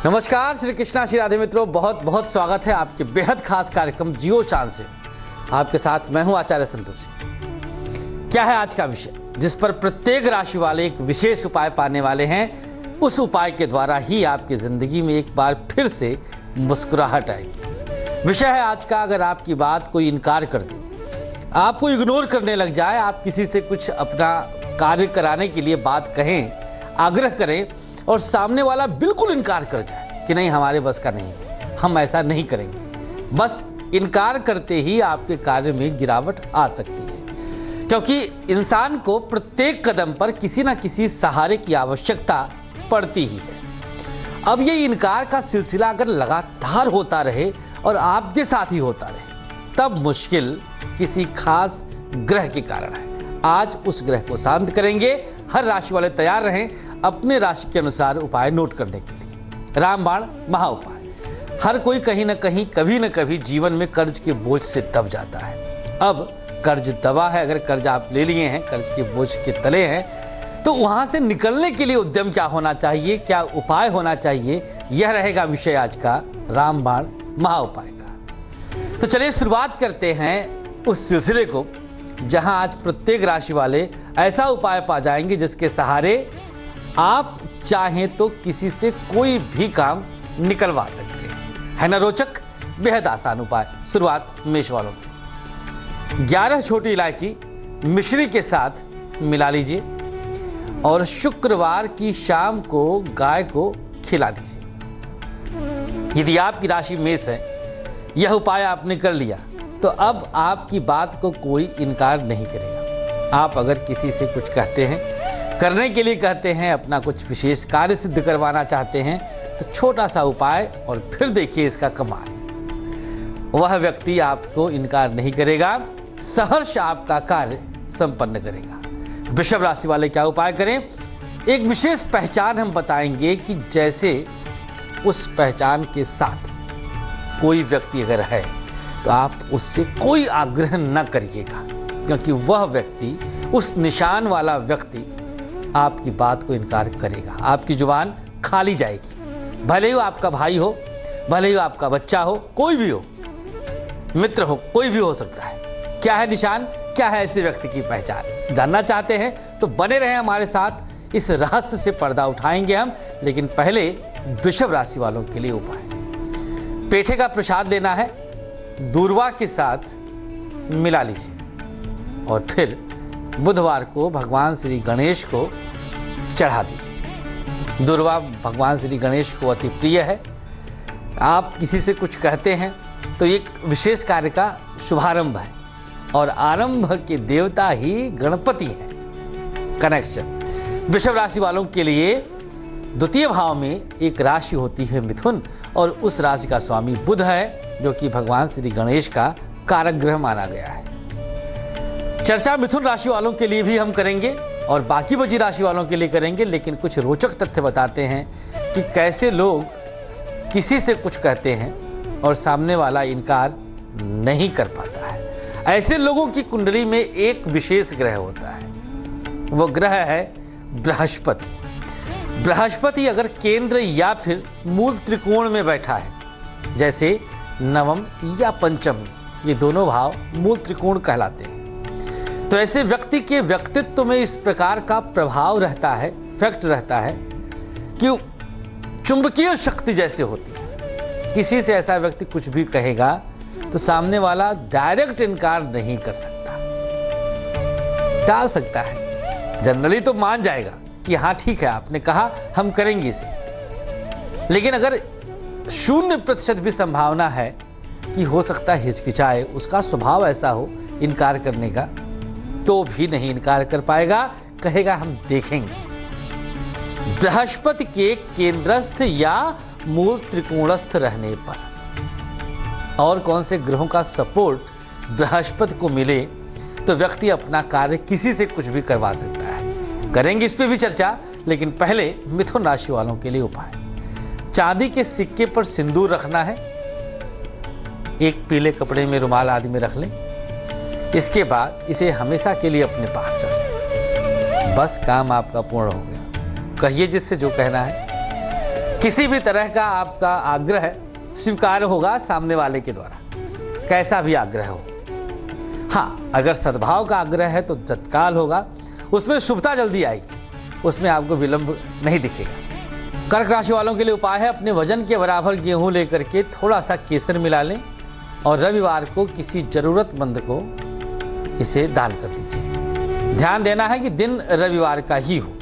नमस्कार, श्री कृष्णा श्री राधे मित्रों, बहुत बहुत स्वागत है आपके बेहद खास कार्यक्रम जियो चांद से। आपके साथ मैं हूं आचार्य संतोषी। क्या है आज का विषय, जिस पर प्रत्येक राशि वाले एक विशेष उपाय पाने वाले हैं। उस उपाय के द्वारा ही आपकी जिंदगी में एक बार फिर से मुस्कुराहट आएगी। विषय है आज का, अगर आपकी बात कोई इनकार कर दे, आपको इग्नोर करने लग जाए, आप किसी से कुछ अपना कार्य कराने के लिए बात कहें, आग्रह करें और सामने वाला बिल्कुल इनकार कर जाए कि नहीं, हमारे बस का नहीं है, हम ऐसा नहीं करेंगे। बस इनकार करते ही आपके कार्य में गिरावट आ सकती है, क्योंकि इंसान को प्रत्येक कदम पर किसी न किसी सहारे की आवश्यकता पड़ती ही है। अब ये इनकार का सिलसिला अगर लगातार होता रहे और आपके साथ ही होता रहे, तब मुश्किल किसी खास ग्रह के कारण है। आज उस ग्रह को शांत करेंगे। हर राशि वाले तैयार रहें अपने राशि के अनुसार उपाय नोट करने के लिए। रामबाण महा उपाय। हर कोई कहीं ना कहीं, कभी न कभी जीवन में कर्ज के बोझ से दब जाता है। अब कर्ज दबा है, अगर कर्ज आप ले लिए हैं, कर्ज के बोझ के तले हैं, तो वहां से निकलने के लिए उद्यम क्या होना चाहिए, क्या उपाय होना चाहिए, यह रहेगा विषय आज का रामबाण महा उपाय का। तो चलिए शुरुआत करते हैं उस सिलसिले को, जहां आज प्रत्येक राशि वाले ऐसा उपाय पा जाएंगे जिसके सहारे आप चाहें तो किसी से कोई भी काम निकलवा सकते हैं। है ना रोचक? बेहद आसान उपाय। शुरुआत मेष वालों से। 11 छोटी इलायची मिश्री के साथ मिला लीजिए और शुक्रवार की शाम को गाय को खिला दीजिए। यदि आपकी राशि मेष है, यह उपाय आपने कर लिया, तो अब आपकी बात को कोई इनकार नहीं करेगा। आप अगर किसी से कुछ कहते हैं, करने के लिए कहते हैं, अपना कुछ विशेष कार्य सिद्ध करवाना चाहते हैं, तो छोटा सा उपाय और फिर देखिए इसका कमाल। वह व्यक्ति आपको इनकार नहीं करेगा, सहर्ष आपका कार्य संपन्न करेगा। वृषभ राशि वाले क्या उपाय करें? एक विशेष पहचान हम बताएंगे कि जैसे उस पहचान के साथ कोई व्यक्ति अगर है, तो आप उससे कोई आग्रह न करिएगा, क्योंकि वह व्यक्ति, उस निशान वाला व्यक्ति आपकी बात को इनकार करेगा। आपकी जुबान खाली जाएगी। भले ही आपका भाई हो, भले ही आपका बच्चा हो, कोई भी हो, मित्र हो, कोई भी हो सकता है। क्या है निशान, क्या है ऐसे व्यक्ति की पहचान? जानना चाहते हैं तो बने रहें हमारे साथ। इस रहस्य से पर्दा उठाएंगे हम, लेकिन पहले वृषभ राशि वालों के लिए उपाय। पेठे का प्रसाद लेना है, दूर्वा के साथ मिला लीजिए और फिर बुधवार को भगवान श्री गणेश को चढ़ा दीजिए। दूर्वा भगवान श्री गणेश को अति प्रिय है। आप किसी से कुछ कहते हैं तो एक विशेष कार्य का शुभारंभ है, और आरंभ के देवता ही गणपति हैं। कनेक्शन। वृषभ राशि वालों के लिए द्वितीय भाव में एक राशि होती है मिथुन, और उस राशि का स्वामी बुध है, जो कि भगवान श्री गणेश का कारक ग्रह माना गया है। चर्चा मिथुन राशि वालों के लिए भी हम करेंगे और बाकी बची राशि वालों के लिए करेंगे, लेकिन कुछ रोचक तथ्य बताते हैं कि कैसे लोग किसी से कुछ कहते हैं और सामने वाला इनकार नहीं कर पाता है। ऐसे लोगों की कुंडली में एक विशेष ग्रह होता है, वो ग्रह है बृहस्पति। बृहस्पति अगर केंद्र या फिर मूल त्रिकोण में बैठा है, जैसे नवम या पंचम, ये दोनों भाव मूल त्रिकोण कहलाते हैं, तो ऐसे व्यक्ति के व्यक्तित्व में इस प्रकार का प्रभाव रहता है, इफेक्ट रहता है कि चुंबकीय शक्ति जैसे होती है। किसी से ऐसा व्यक्ति कुछ भी कहेगा तो सामने वाला डायरेक्ट इनकार नहीं कर सकता, टाल सकता है। जनरली तो मान जाएगा कि हाँ ठीक है, आपने कहा, हम करेंगे इसे। लेकिन अगर 0% भी संभावना है कि हो सकता है हिचकिचाए, उसका स्वभाव ऐसा हो इनकार करने का, तो भी नहीं इनकार कर पाएगा, कहेगा हम देखेंगे। बृहस्पति के केंद्रस्थ या मूल त्रिकोणस्थ रहने पर और कौन से ग्रहों का सपोर्ट बृहस्पति को मिले तो व्यक्ति अपना कार्य किसी से कुछ भी करवा सकता है। करेंगे इस पे भी चर्चा, लेकिन पहले मिथुन राशि वालों के लिए उपाय। चांदी के सिक्के पर सिंदूर रखना है, एक पीले कपड़े में, रुमाल आदि में रख लें। इसके बाद इसे हमेशा के लिए अपने पास रखें। बस काम आपका पूर्ण हो गया। कहिए जिससे जो कहना है। किसी भी तरह का आपका आग्रह स्वीकार होगा सामने वाले के द्वारा, कैसा भी आग्रह हो। हाँ, अगर सद्भाव का आग्रह है तो तत्काल होगा, उसमें शुभता जल्दी आएगी, उसमें आपको विलंब नहीं दिखेगा। कर्क राशि वालों के लिए उपाय है, अपने वजन के बराबर गेहूं लेकर के थोड़ा सा केसर मिला लें और रविवार को किसी जरूरतमंद को इसे दान कर दीजिए। ध्यान देना है कि दिन रविवार का ही हो।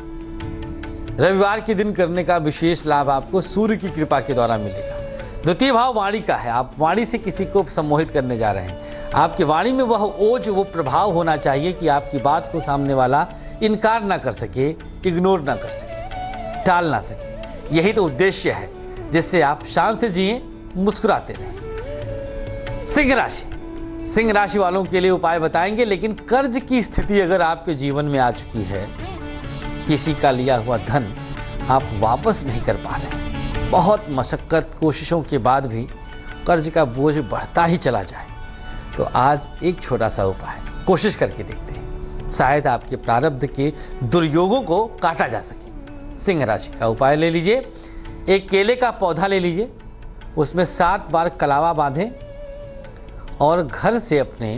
रविवार के दिन करने का विशेष लाभ आपको सूर्य की कृपा के द्वारा मिलेगा। द्वितीय भाव वाणी का है, आप वाणी से किसी को सम्मोहित करने जा रहे हैं। आपकी वाणी में वह ओज, वो प्रभाव होना चाहिए कि आपकी बात को सामने वाला इनकार ना कर सके, इग्नोर ना कर सके, टाल ना सके। यही तो उद्देश्य है जिससे आप शांत से जिए, मुस्कुराते रहें। सिंह राशि वालों के लिए उपाय बताएंगे, लेकिन कर्ज की स्थिति अगर आपके जीवन में आ चुकी है, किसी का लिया हुआ धन आप वापस नहीं कर पा रहे, बहुत मशक्कत कोशिशों के बाद भी कर्ज का बोझ बढ़ता ही चला जाए, तो आज एक छोटा सा उपाय कोशिश करके देखते हैं, शायद आपके प्रारब्ध के दुर्योगों को काटा जा सके। सिंह राशि का उपाय ले लीजिए, एक केले का पौधा ले लीजिए, उसमें 7 बार कलावा बांधें और घर से अपने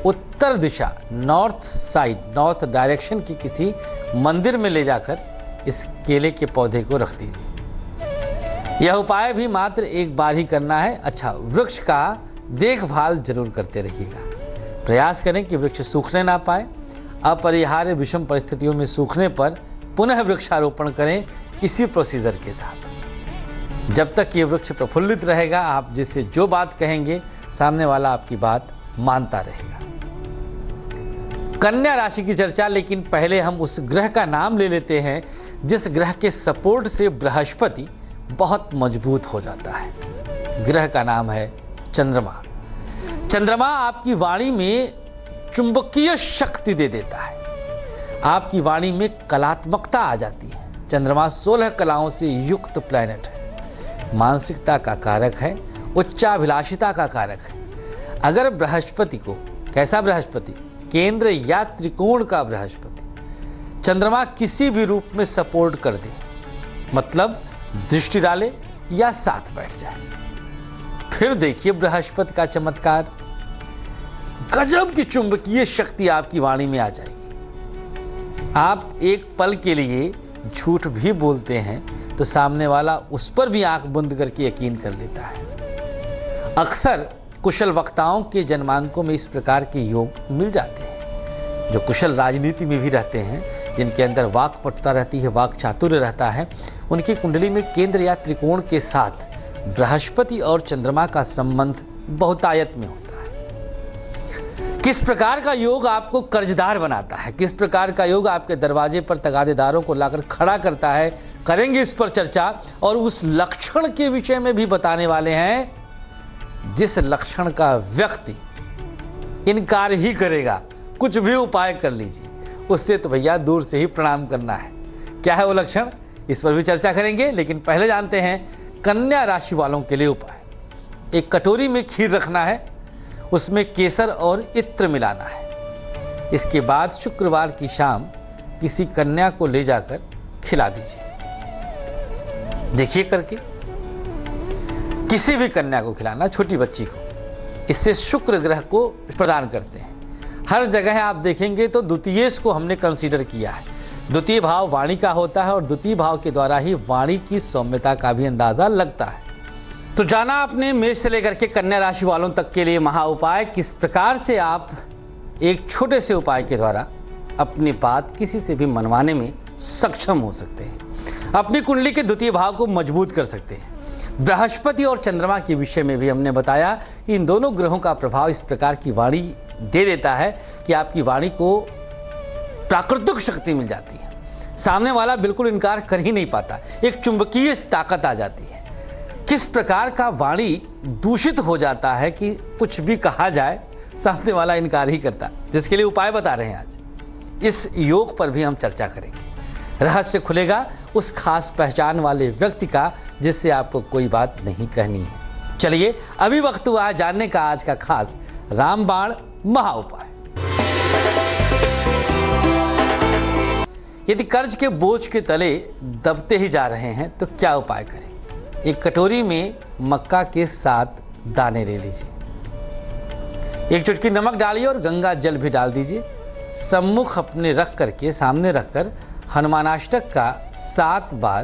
उत्तर दिशा, नॉर्थ साइड, नॉर्थ डायरेक्शन की किसी मंदिर में ले जाकर इस केले के पौधे को रख दीजिए। यह उपाय भी मात्र एक बार ही करना है। अच्छा, वृक्ष का देखभाल जरूर करते रहिएगा। प्रयास करें कि वृक्ष सूखने ना पाए। अपरिहार्य विषम परिस्थितियों में सूखने पर पुनः वृक्षारोपण करें इसी प्रोसीजर के साथ। जब तक ये वृक्ष प्रफुल्लित रहेगा, आप जिससे जो बात कहेंगे सामने वाला आपकी बात मानता रहेगा। कन्या राशि की चर्चा, लेकिन पहले हम उस ग्रह का नाम ले लेते हैं जिस ग्रह के सपोर्ट से बृहस्पति बहुत मजबूत हो जाता है। ग्रह का नाम है चंद्रमा। चंद्रमा आपकी वाणी में चुंबकीय शक्ति दे देता है, आपकी वाणी में कलात्मकता आ जाती है। चंद्रमा 16 कलाओं से युक्त प्लैनेट है, मानसिकता का कारक है, उच्चाभिलाषिता का कारक है। अगर बृहस्पति को, कैसा बृहस्पति, केंद्र या त्रिकोण का बृहस्पति, चंद्रमा किसी भी रूप में सपोर्ट कर दे, मतलब दृष्टि डाले या साथ बैठ जाए, फिर देखिए बृहस्पति का चमत्कार। गजब की चुंबकीय शक्ति आपकी वाणी में आ जाएगी। आप एक पल के लिए झूठ भी बोलते हैं तो सामने वाला उस पर भी आंख बंद करके यकीन कर लेता है। अक्सर कुशल वक्ताओं के जन्मांकों में इस प्रकार के योग मिल जाते हैं। जो कुशल राजनीति में भी रहते हैं, जिनके अंदर वाक्पटुता रहती है, वाक चातुर्य रहता है, उनकी कुंडली में केंद्र या त्रिकोण के साथ बृहस्पति और चंद्रमा का संबंध बहुतायत में होता है। किस प्रकार का योग आपको कर्जदार बनाता है, किस प्रकार का योग आपके दरवाजे पर तगादेदारों को लाकर खड़ा करता है, करेंगे इस पर चर्चा। और उस लक्षण के विषय में भी बताने वाले हैं जिस लक्षण का व्यक्ति इनकार ही करेगा, कुछ भी उपाय कर लीजिए, उससे तो भैया दूर से ही प्रणाम करना है। क्या है वो लक्षण, इस पर भी चर्चा करेंगे, लेकिन पहले जानते हैं कन्या राशि वालों के लिए उपाय। एक कटोरी में खीर रखना है, उसमें केसर और इत्र मिलाना है। इसके बाद शुक्रवार की शाम किसी कन्या को ले जाकर खिला दीजिए। देखिए करके, किसी भी कन्या को खिलाना, छोटी बच्ची को, इससे शुक्र ग्रह को प्रदान करते हैं। हर जगह आप देखेंगे तो द्वितीयेश को हमने कंसीडर किया है। द्वितीय भाव वाणी का होता है और द्वितीय भाव के द्वारा ही वाणी की सौम्यता का भी अंदाजा लगता है। तो जाना आपने मेष से लेकर के कन्या राशि वालों तक के लिए महा उपाय, किस प्रकार से आप एक छोटे से उपाय के द्वारा अपनी बात किसी से भी मनवाने में सक्षम हो सकते हैं, अपनी कुंडली के द्वितीय भाव को मजबूत कर सकते हैं। बृहस्पति और चंद्रमा के विषय में भी हमने बताया कि इन दोनों ग्रहों का प्रभाव इस प्रकार की वाणी दे देता है कि आपकी वाणी को प्राकृतिक शक्ति मिल जाती है, सामने वाला बिल्कुल इनकार कर ही नहीं पाता, एक चुंबकीय ताकत आ जाती है। किस प्रकार का वाणी दूषित हो जाता है कि कुछ भी कहा जाए सामने वाला इनकार ही करता, जिसके लिए उपाय बता रहे हैं आज। इस योग पर भी हम चर्चा करेंगे। रहस्य खुलेगा उस खास पहचान वाले व्यक्ति का जिससे आपको कोई बात नहीं कहनी है। चलिए अभी वक्त हुआ है जानने का आज का खास रामबाण महा उपाय। यदि कर्ज के बोझ के तले दबते ही जा रहे हैं तो क्या उपाय करें? एक कटोरी में मक्का के 7 दाने ले लीजिए। एक चुटकी नमक डालिए और गंगा जल भी डाल दीजिए। सम्मुख अपने रख करके, सामने रखकर हनुमानाष्टक का 7 बार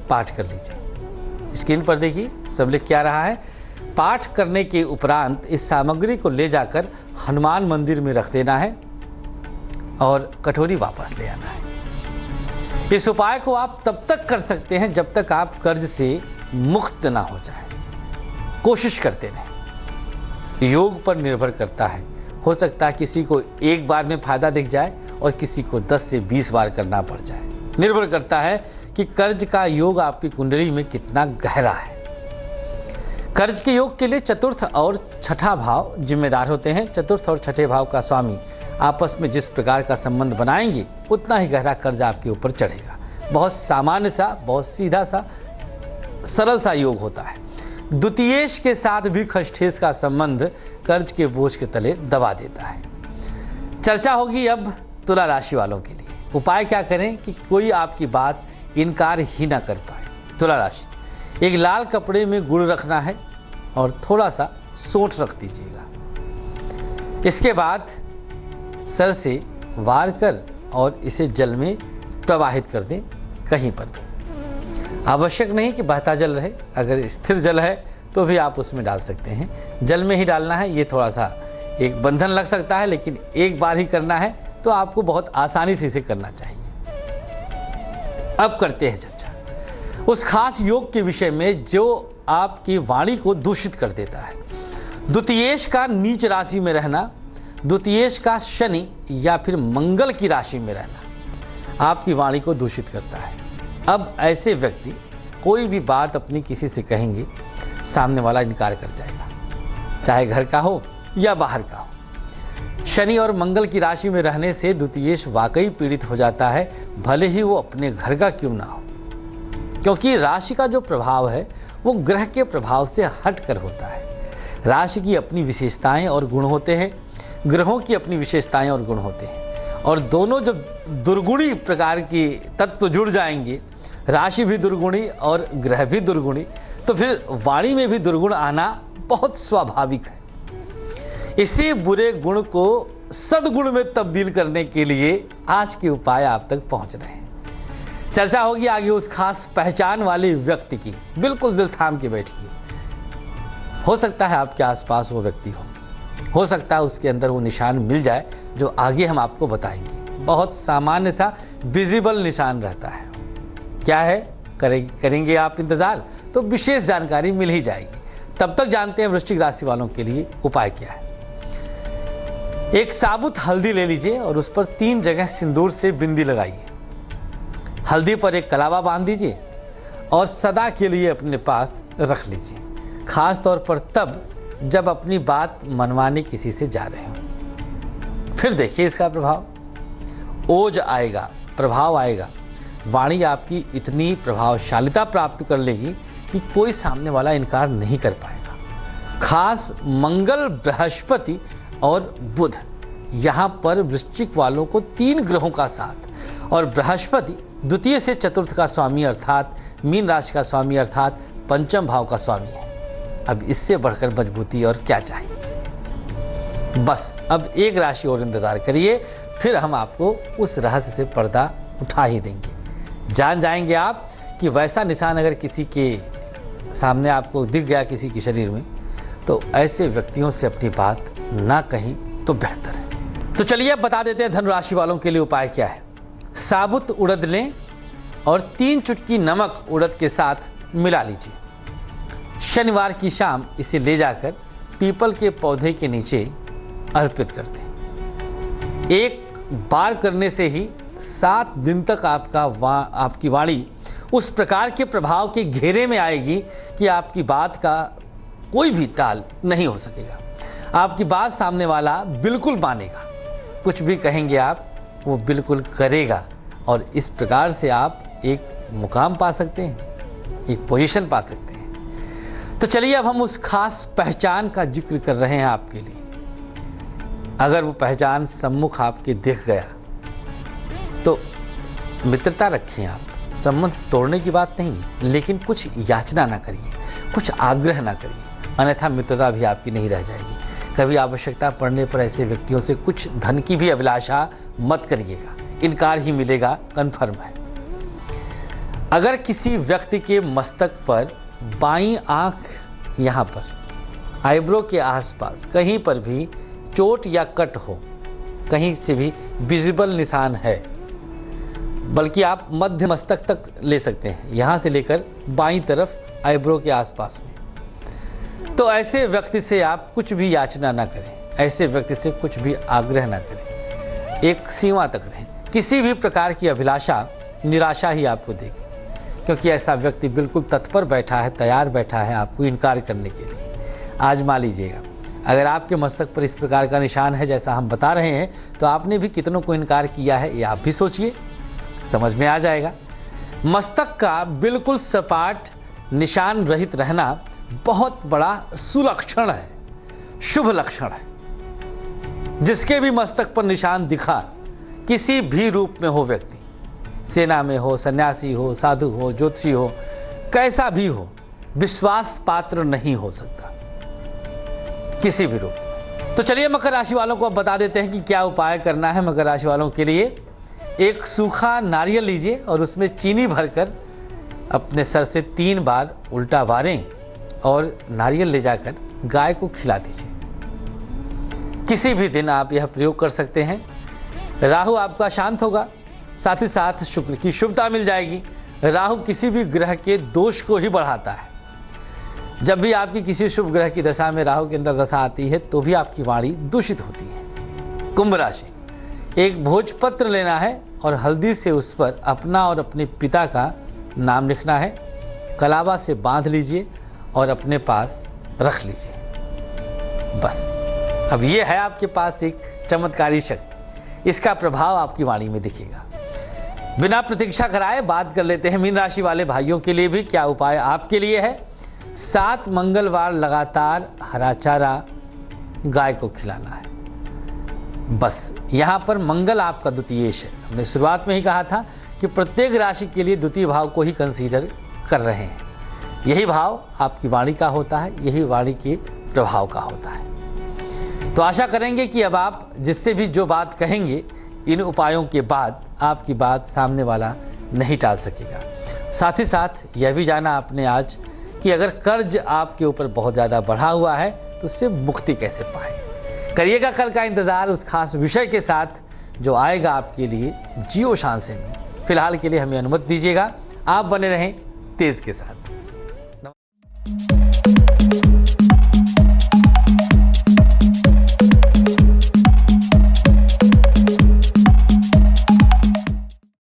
पाठ कर लीजिए। स्क्रीन पर देखिए सब लिख क्या रहा है। पाठ करने के उपरांत इस सामग्री को ले जाकर हनुमान मंदिर में रख देना है और कटोरी वापस ले आना है। इस उपाय को आप तब तक कर सकते हैं जब तक आप कर्ज से मुक्त ना हो जाए। कोशिश करते रहें। योग पर निर्भर करता है। हो सकता है किसी को एक बार में फायदा दिख जाए और किसी को 10 से 20 बार करना पड़ जाए। निर्भर करता है कि कर्ज का योग आपकी कुंडली में कितना गहरा है। कर्ज के योग के लिए चतुर्थ और छठा भाव जिम्मेदार होते हैं। चतुर्थ और छठे भाव का स्वामी आपस में जिस प्रकार का संबंध बनाएंगे उतना ही गहरा कर्ज आपके ऊपर चढ़ेगा। बहुत सामान्य सा, बहुत सीधा सा, सरल सा योग होता है। द्वितीयेश के साथ भी खष्ठेश का संबंध कर्ज के बोझ के तले दबा देता है। चर्चा होगी अब तुला राशि वालों के लिए। उपाय क्या करें कि कोई आपकी बात इनकार ही ना कर पाए। तुला राशि, एक लाल कपड़े में गुड़ रखना है और थोड़ा सा सोंठ रख दीजिएगा। इसके बाद सर से वार कर और इसे जल में प्रवाहित कर दें कहीं पर भी। आवश्यक नहीं कि बहता जल रहे, अगर स्थिर जल है तो भी आप उसमें डाल सकते हैं। जल में ही डालना है। ये थोड़ा सा एक बंधन लग सकता है, लेकिन एक बार ही करना है तो आपको बहुत आसानी से इसे करना चाहिए। अब करते हैं चर्चा उस खास योग के विषय में जो आपकी वाणी को दूषित कर देता है। द्वितीयेश का नीच राशि में रहना, द्वितीयेश का शनि या फिर मंगल की राशि में रहना आपकी वाणी को दूषित करता है। अब ऐसे व्यक्ति कोई भी बात अपनी किसी से कहेंगे, सामने वाला इनकार कर जाएगा, चाहे घर का हो या बाहर का हो। शनि और मंगल की राशि में रहने से द्वितीयेश वाकई पीड़ित हो जाता है, भले ही वो अपने घर का क्यों ना हो, क्योंकि राशि का जो प्रभाव है वो ग्रह के प्रभाव से हटकर होता है। राशि की अपनी विशेषताएं और गुण होते हैं, ग्रहों की अपनी विशेषताएं और गुण होते हैं, और दोनों जब दुर्गुणी प्रकार की तत्व जुड़ जाएंगे, राशि भी दुर्गुणी और ग्रह भी दुर्गुणी, तो फिर वाणी में भी दुर्गुण आना बहुत स्वाभाविक है। इसी बुरे गुण को सद्गुण में तब्दील करने के लिए आज के उपाय आप तक पहुंच रहे हैं। चर्चा होगी आगे उस खास पहचान वाले व्यक्ति की। बिल्कुल दिल थाम के बैठिए। हो सकता है आपके आसपास वो व्यक्ति हो सकता है उसके अंदर वो निशान मिल जाए जो आगे हम आपको बताएंगे। बहुत सामान्य सा विजिबल निशान रहता है। क्या है, करेंगे आप इंतजार तो विशेष जानकारी मिल ही जाएगी। तब तक जानते हैं वृश्चिक राशि वालों के लिए उपाय क्या है। एक साबुत हल्दी ले लीजिए और उस पर 3 जगह सिंदूर से बिंदी लगाइए। हल्दी पर एक कलावा बांध दीजिए और सदा के लिए अपने पास रख लीजिए, खास तौर पर तब जब अपनी बात मनवाने किसी से जा रहे हो। फिर देखिए इसका प्रभाव। ओज आएगा, प्रभाव आएगा। वाणी आपकी इतनी प्रभावशालिता प्राप्त कर लेगी कि कोई सामने वाला इनकार नहीं कर पाएगा। खास मंगल, बृहस्पति और बुध, यहाँ पर वृश्चिक वालों को 3 ग्रहों का साथ, और बृहस्पति द्वितीय से चतुर्थ का स्वामी अर्थात मीन राशि का स्वामी अर्थात पंचम भाव का स्वामी है। अब इससे बढ़कर मजबूती और क्या चाहिए। बस अब एक राशि और इंतजार करिए, फिर हम आपको उस रहस्य से पर्दा उठा ही देंगे। जान जाएंगे आप कि वैसा निशान अगर किसी के सामने आपको दिख गया किसी के शरीर में, तो ऐसे व्यक्तियों से अपनी बात ना कहीं तो बेहतर है। तो चलिए अब बता देते हैं धनु राशि वालों के लिए उपाय क्या है। साबुत उड़द लें और 3 चुटकी नमक उड़द के साथ मिला लीजिए। शनिवार की शाम इसे ले जाकर पीपल के पौधे के नीचे अर्पित कर दें। एक बार करने से ही 7 दिन तक आपकी वाणी उस प्रकार के प्रभाव के घेरे में आएगी कि आपकी बात का कोई भी टाल नहीं हो सकेगा। आपकी बात सामने वाला बिल्कुल मानेगा। कुछ भी कहेंगे आप, वो बिल्कुल करेगा, और इस प्रकार से आप एक मुकाम पा सकते हैं, एक पोजीशन पा सकते हैं। तो चलिए अब हम उस खास पहचान का जिक्र कर रहे हैं आपके लिए। अगर वो पहचान सम्मुख आपके दिख गया तो मित्रता रखिए आप, संबंध तोड़ने की बात नहीं है, लेकिन कुछ याचना ना करिए, कुछ आग्रह ना करिए, अन्यथा मित्रता भी आपकी नहीं रह जाएगी। कभी आवश्यकता पड़ने पर ऐसे व्यक्तियों से कुछ धन की भी अभिलाषा मत करिएगा, इनकार ही मिलेगा, कन्फर्म है। अगर किसी व्यक्ति के मस्तक पर बाईं आंख यहाँ पर आईब्रो के आसपास कहीं पर भी चोट या कट हो, कहीं से भी विजिबल निशान है, बल्कि आप मध्य मस्तक तक ले सकते हैं, यहाँ से लेकर बाईं तरफ आईब्रो के आसपास में, तो ऐसे व्यक्ति से आप कुछ भी याचना ना करें, ऐसे व्यक्ति से कुछ भी आग्रह ना करें, एक सीमा तक रहें। किसी भी प्रकार की अभिलाषा निराशा ही आपको देगी, क्योंकि ऐसा व्यक्ति बिल्कुल तत्पर बैठा है, तैयार बैठा है आपको इनकार करने के लिए। आजमा लीजिएगा। अगर आपके मस्तक पर इस प्रकार का निशान है जैसा हम बता रहे हैं, तो आपने भी कितनों को इनकार किया है, ये आप भी सोचिए, समझ में आ जाएगा। मस्तक का बिल्कुल सपाट निशान रहित रहना बहुत बड़ा सुलक्षण है, शुभ लक्षण है। जिसके भी मस्तक पर निशान दिखा, किसी भी रूप में हो व्यक्ति, सेना में हो, सन्यासी हो, साधु हो, ज्योतिषी हो, कैसा भी हो, विश्वास पात्र नहीं हो सकता किसी भी रूप में। तो चलिए मकर राशि वालों को अब बता देते हैं कि क्या उपाय करना है मकर राशि वालों के लिए। एक सूखा नारियल लीजिए और उसमें चीनी भरकर अपने सर से 3 बार उल्टा वारें और नारियल ले जाकर गाय को खिला दीजिए। किसी भी दिन आप यह प्रयोग कर सकते हैं। राहु आपका शांत होगा, साथ ही साथ शुक्र की शुभता मिल जाएगी। राहु किसी भी ग्रह के दोष को ही बढ़ाता है। जब भी आपकी किसी शुभ ग्रह की दशा में राहु की अंदर दशा आती है, तो भी आपकी वाणी दूषित होती है। कुंभ राशि, एक भोजपत्र लेना है और हल्दी से उस पर अपना और अपने पिता का नाम लिखना है, कलावा से बांध लीजिए और अपने पास रख लीजिए। बस अब ये है आपके पास एक चमत्कारी शक्ति, इसका प्रभाव आपकी वाणी में दिखेगा। बिना प्रतीक्षा कराए बात कर लेते हैं मीन राशि वाले भाइयों के लिए भी क्या उपाय आपके लिए है। 7 मंगलवार लगातार हरा चारा गाय को खिलाना है। बस यहाँ पर मंगल आपका द्वितीयेश है। हमने शुरुआत में ही कहा था कि प्रत्येक राशि के लिए द्वितीय भाव को ही कंसीडर कर रहे हैं। यही भाव आपकी वाणी का होता है, यही वाणी के प्रभाव का होता है। तो आशा करेंगे कि अब आप जिससे भी जो बात कहेंगे, इन उपायों के बाद आपकी बात सामने वाला नहीं टाल सकेगा। साथ ही साथ यह भी जाना आपने आज कि अगर कर्ज आपके ऊपर बहुत ज़्यादा बढ़ा हुआ है तो उससे मुक्ति कैसे पाएं। करिएगा कल का इंतज़ार उस खास विषय के साथ जो आएगा आपके लिए जियो शांसे में। फिलहाल के लिए हमें अनुमति दीजिएगा। आप बने रहें तेज के साथ।